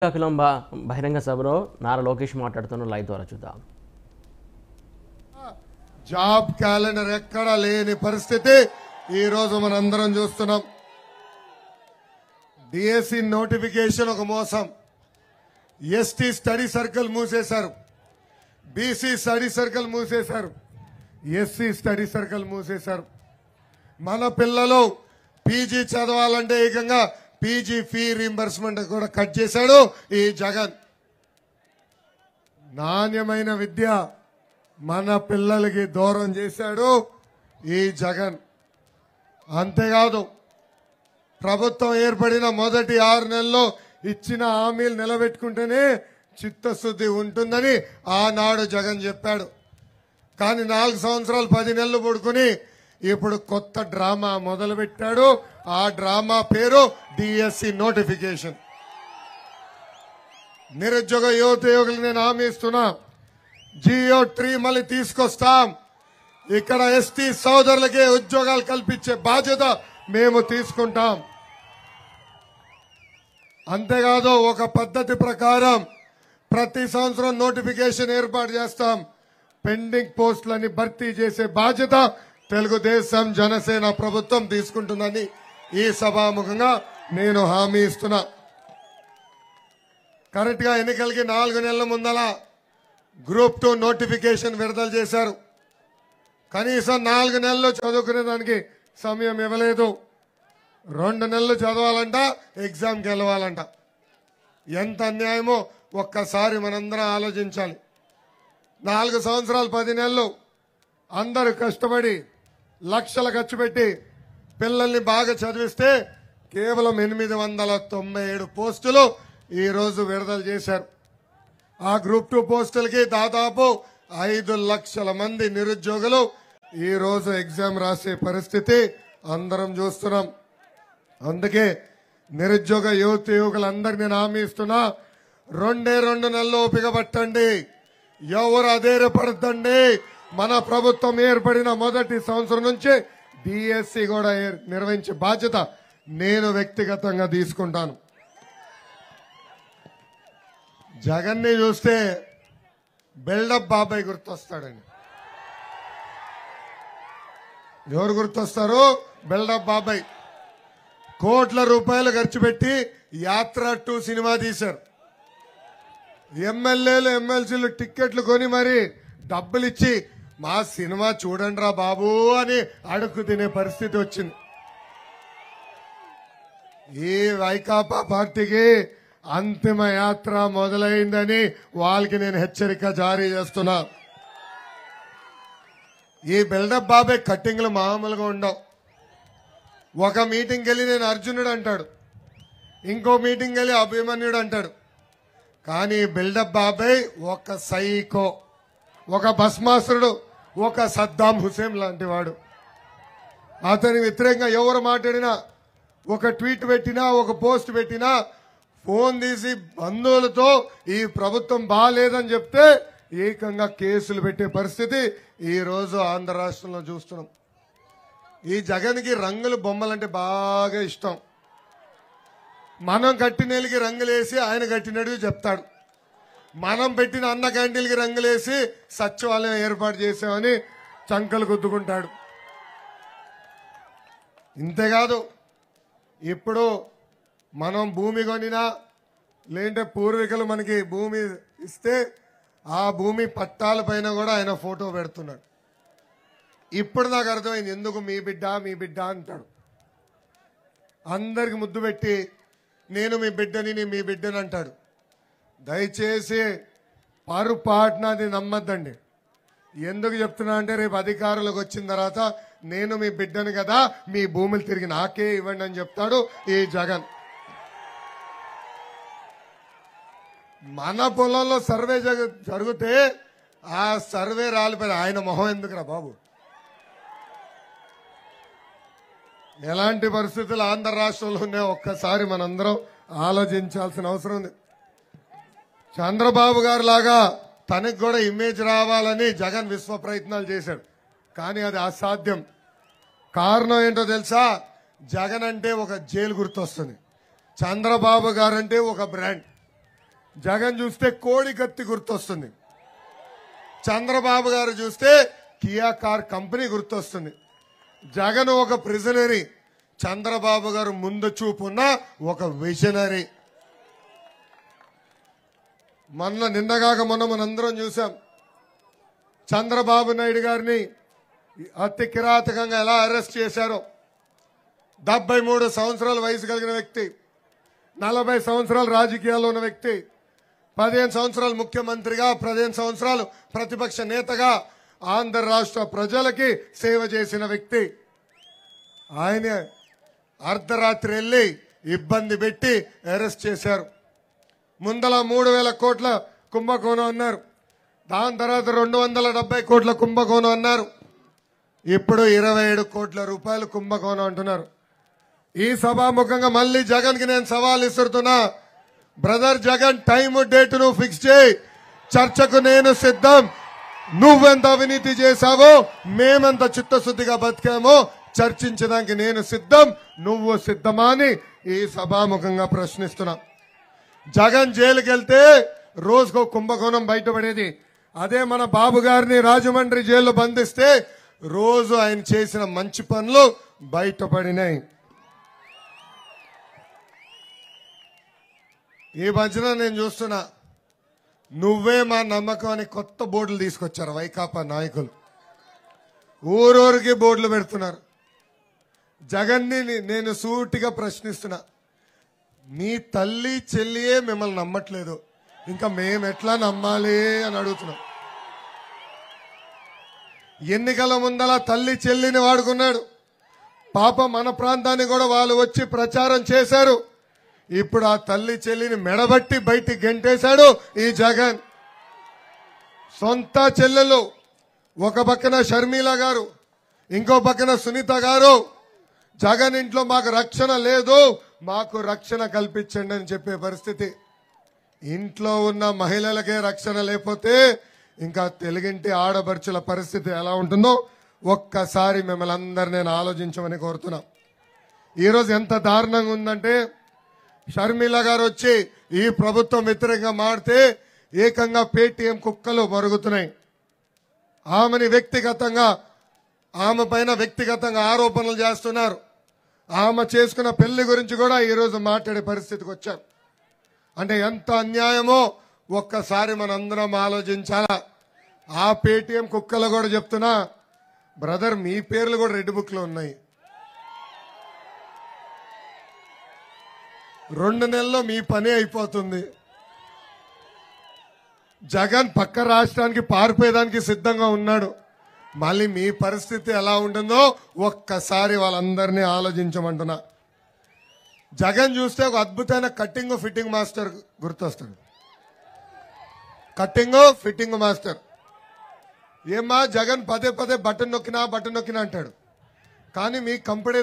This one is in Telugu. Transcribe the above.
శ్రీకాకుళం బహిరంగ సభలో నారా లోకేష్ మాట్లాడుతున్న లైవ్ ద్వారా చూద్దాం. జాబ్ క్యాలెండర్ ఎక్కడా లేని పరిస్థితి ఈ రోజు మనందరం చూస్తున్నాం. డిఎస్సి నోటిఫికేషన్ ఒక మోసం. ఎస్టీ స్టడీ సర్కిల్ మూసేశారు, బీసీ స్టడీ సర్కిల్ మూసేశారు, ఎస్సీ స్టడీ సర్కిల్ మూసేశారు. మన పిల్లలు పీజీ చదవాలంటే ఏకంగా పీజీ ఫీ రీంబర్స్మెంట్ కూడా కట్ చేశాడు ఈ జగన్. నాణ్యమైన విద్య మన పిల్లలకి దూరం చేశాడు ఈ జగన్. అంతేకాదు, ప్రభుత్వం ఏర్పడిన మొదటి 6 నెలల్లో ఇచ్చిన హామీలు నిలబెట్టుకుంటేనే చిత్తశుద్ధి ఉంటుందని ఆనాడు జగన్ చెప్పాడు. కానీ 4 సంవత్సరాలు 10 నెలలు పడుకుని ఇప్పుడు కొత్త డ్రామా మొదలు పెట్టాడు. ఆ డ్రామా పేరు డిఎస్సి నోటిఫికేషన్. నిరుద్యోగ యువకులు నేను హామీ ఇస్తున్నా, జియో 3 మళ్ళీ తీసుకొస్తాం. ఇక్కడ ఎస్టీ సోదరులకే ఉద్యోగాలు కల్పించే బాధ్యత మేము తీసుకుంటాం. అంతేకాదు, ఒక పద్ధతి ప్రకారం ప్రతి సంవత్సరం నోటిఫికేషన్ ఏర్పాటు చేస్తాం. పెండింగ్ పోస్టులని భర్తీ చేసే బాధ్యత తెలుగుదేశం జనసేన ప్రభుత్వం తీసుకుంటుందని ఈ సభాముఖంగా నేను హామీ ఇస్తున్నా. కరెక్ట్ గా ఎన్నికలకి 4 నెలల ముందల గ్రూప్ 2 నోటిఫికేషన్ విడుదల చేశారు. కనీసం 4 నెలలు చదువుకునే దానికి సమయం ఇవ్వలేదు. 2 నెలలు చదవాలంట, ఎగ్జామ్కి వెళ్ళవాలంట. ఎంత అన్యాయమో ఒక్కసారి మనందరం ఆలోచించాలి. 4 సంవత్సరాలు 10 నెలలు అందరూ కష్టపడి లక్షలు ఖర్చు పెట్టి పిల్లల్ని బాగా చదివిస్తే కేవలం 897 పోస్టులు ఈ రోజు విడుదల చేశారు. ఆ గ్రూప్ 2 పోస్టులకి దాదాపు 5 లక్షల మంది నిరుద్యోగులు ఈ రోజు ఎగ్జామ్ రాసే పరిస్థితి అందరం చూస్తున్నాం. అందుకే నిరుద్యోగ యువకులందరికీ నేను హామీ ఇస్తున్నా, 2 నెలలు ఓపిక పట్టండి, ఎవరు అధైర్యపడద్దండి. మన ప్రభుత్వం ఏర్పడిన మొదటి సంవత్సరం నుంచి డిఎస్సి కూడా నిర్వహించే బాధ్యత నేను వ్యక్తిగతంగా తీసుకుంటాను. జగన్ని చూస్తే బిల్డప్ బాబాయ్ గుర్తొస్తాడండి. ఎవరు గుర్తొస్తారు? బిల్డప్ బాబాయ్. కోట్ల రూపాయలు ఖర్చు పెట్టి యాత్ర 2 సినిమా తీశారు. ఎమ్మెల్యేలు ఎమ్మెల్సీలు టిక్కెట్లు కొని మరి డబ్బులు ఇచ్చి మా సినిమా చూడండి రా బాబు అని అడుక్కు తినే పరిస్థితి వచ్చింది. ఈ వైకాపా పార్టీకి అంతిమ యాత్ర మొదలైందని వాళ్ళకి నేను హెచ్చరిక జారీ చేస్తున్నా. ఈ బిల్డప్ బాబాయ్ కట్టింగ్లు మామూలుగా ఉండవు. ఒక మీటింగ్కి వెళ్ళి నేను అర్జునుడు అంటాడు, ఇంకో మీటింగ్కి వెళ్ళి అభిమన్యుడు అంటాడు. కానీ బిల్డప్ బాబాయ్ ఒక సైకో, ఒక భస్మాసురుడు, ఒక సద్దాం హుసేన్ లాంటి వాడు. అతని వ్యతిరేకంగా ఎవరు మాట్లాడినా, ఒక ట్వీట్ పెట్టినా, ఒక పోస్ట్ పెట్టినా ఫోన్ తీసి బంధువులతో ఈ ప్రభుత్వం బాగాలేదని చెప్తే ఏకంగా కేసులు పెట్టే పరిస్థితి ఈ రోజు ఆంధ్ర రాష్ట్రంలో చూస్తున్నాం. ఈ జగన్కి రంగుల బొమ్మలంటే బాగా ఇష్టం. మనం కట్టినేలికి రంగులేసి ఆయన కట్టినట్టు చెప్తాడు. మనం పెట్టిన అన్న క్యాంటీన్కి రంగులేసి సచివాలయం ఏర్పాటు చేసామని చంకలు గుద్దుకుంటాడు. ఇంతేకాదు, ఇప్పుడు మనం భూమి కొనినా లేదంటే పూర్వీకులు మనకి భూమి ఇస్తే ఆ భూమి పట్టాల పైన కూడా ఆయన ఫోటో పెడుతున్నాడు. ఇప్పుడు నాకు అర్థమైంది ఎందుకు మీ బిడ్డ మీ బిడ్డ అంటాడు. అందరికి ముద్దు పెట్టి నేను మీ బిడ్డని, నేను మీ బిడ్డని అంటాడు. దయచేసి పొరపాటునది నమ్మద్దండి. ఎందుకు చెప్తున్నా అంటే రేపు అధికారులకు వచ్చిన తర్వాత నేను మీ బిడ్డను కదా, మీ భూములు తిరిగి నాకే ఇవ్వండి అని చెప్తాడు ఈ జగన్. మన పొలంలో సర్వే జరిగితే ఆ సర్వే రాలిపోయి ఆయన మొహం ఎందుకురా బాబు. ఎలాంటి పరిస్థితులు ఆంధ్ర రాష్ట్రంలో ఉన్నాయో ఒక్కసారి మనందరం ఆలోచించాల్సిన అవసరం ఉంది. చంద్రబాబు గారు లాగా తనకు కూడా ఇమేజ్ రావాలని జగన్ విశ్వ ప్రయత్నాలు చేశాడు. కానీ అది అసాధ్యం. కారణం ఏంటో తెలుసా? జగన్ అంటే ఒక జైలు గుర్తొస్తుంది, చంద్రబాబు గారు అంటే ఒక బ్రాండ్. జగన్ చూస్తే కోడి కత్తి గుర్తొస్తుంది, చంద్రబాబు గారు చూస్తే కియా కార్ కంపెనీ గుర్తొస్తుంది. జగన్ ఒక ప్రిజనరీ, చంద్రబాబు గారు ముందు చూపున్న ఒక విజనరీ. నిన్నగాక మొన్న మనందరం చూసాం చంద్రబాబు నాయుడు గారిని అతి కిరాతకంగా ఎలా అరెస్ట్ చేశారో. 73 సంవత్సరాల వయసు కలిగిన వ్యక్తి, 40 సంవత్సరాలు రాజకీయాల్లో ఉన్న వ్యక్తి, 15 సంవత్సరాలు ముఖ్యమంత్రిగా, 15 సంవత్సరాలు ప్రతిపక్ష నేతగా ఆంధ్ర రాష్ట్ర ప్రజలకి సేవ చేసిన వ్యక్తి. ఆయన అర్ధరాత్రి వెళ్ళి ఇబ్బంది పెట్టి అరెస్ట్ చేశారు. ముందల 3,000 కోట్ల కుంభకోణం అన్నారు, దాని తర్వాత 270 కోట్ల కుంభకోణం అన్నారు, ఇప్పుడు 27 కోట్ల రూపాయలు కుంభకోణం అంటున్నారు. ఈ సభాముఖంగా మళ్ళీ జగన్ కి నేను సవాల్ ఇస్తున్నా. బ్రదర్ జగన్, టైం డేట్ ను ఫిక్స్ చేయి, చర్చకు నేను సిద్ధం. నువ్వెంత అవినీతి చేశావో, మేమెంత చిత్తశుద్ధిగా బతికామో చర్చించడానికి నేను సిద్ధం, నువ్వు సిద్ధమా అని ఈ సభాముఖంగా ప్రశ్నిస్తున్నా. జగన్ జైలుకి వెళ్తే రోజుకో కుంభకోణం బయటపడేది. అదే మన బాబు గారిని రాజమండ్రి జైల్లో బంధిస్తే రోజు ఆయన చేసిన మంచి పనులు బయటపడినాయి. ఈ మధ్యన నేను చూస్తున్నా, నువ్వే మా నమ్మకం అని కొత్త బోర్డులు తీసుకొచ్చారు వైకాపా నాయకులు. ఊరూరికి బోర్డులు పెడుతున్నారు. జగన్ని నేను సూటిగా ప్రశ్నిస్తున్నా, మీ తల్లి చెల్లియే మిమ్మల్ని నమ్మట్లేదు, ఇంకా మేము ఎట్లా నమ్మాలి అని అడుగుతున్నాం. ఎన్నికల ముందల తల్లి చెల్లిని వాడుకున్నాడు. పాప మన ప్రాంతాన్ని కూడా వాళ్ళు వచ్చి ప్రచారం చేశారు. ఇప్పుడు ఆ తల్లి చెల్లిని మెడబట్టి బయటికి గెంటేశాడు ఈ జగన్. సొంత చెల్లెలు, ఒక పక్కన షర్మిల గారు, ఇంకో పక్కన సునీత గారు, జగన్ ఇంట్లో మాకు రక్షణ లేదు, మాకు రక్షణ కల్పించండి అని చెప్పే పరిస్థితి. ఇంట్లో ఉన్న మహిళలకే రక్షణ లేకపోతే ఇంకా తెలుగింటి ఆడపడుచుల పరిస్థితి ఎలా ఉంటుందో ఒక్కసారి మిమ్మల్ని అందరు నేను ఆలోచించమని కోరుతున్నా. ఈరోజు ఎంత దారుణంగా ఉందంటే, షర్మిల గారు వచ్చి ఈ ప్రభుత్వం వ్యతిరేకంగా మాడితే ఏకంగా పేటీఎం కుక్కలు మరుగుతున్నాయి. ఆమె పైన వ్యక్తిగతంగా ఆరోపణలు చేస్తున్నారు. ఆమె చేసుకున్న పెళ్లి గురించి కూడా ఈరోజు మాట్లాడే పరిస్థితికి వచ్చారు. అంటే ఎంత అన్యాయమో ఒక్కసారి మనందరం ఆలోచించాలా. ఆ పేటీఎం కుక్కలు కూడా చెప్తున్నా, బ్రదర్ మీ పేర్లు కూడా రెడ్ బుక్ లో ఉన్నాయి. 2 నెలల్లో మీ పని అయిపోతుంది. జగన్ పక్క రాష్ట్రానికి పారిపోయేదానికి సిద్ధంగా ఉన్నాడు. మళ్ళీ మీ పరిస్థితి ఎలా ఉంటుందో ఒక్కసారి వాళ్ళందరినీ ఆలోచించమంటున్నా. జగన్ చూస్తే ఒక అద్భుతమైన కట్టింగ్ ఫిట్టింగ్ మాస్టర్ గుర్తొస్తాడు. Cutting fitting master. ఏమా జగన్ పదే బటన్ నొక్కినా అంటాడు, కానీ మీ కంపెనీ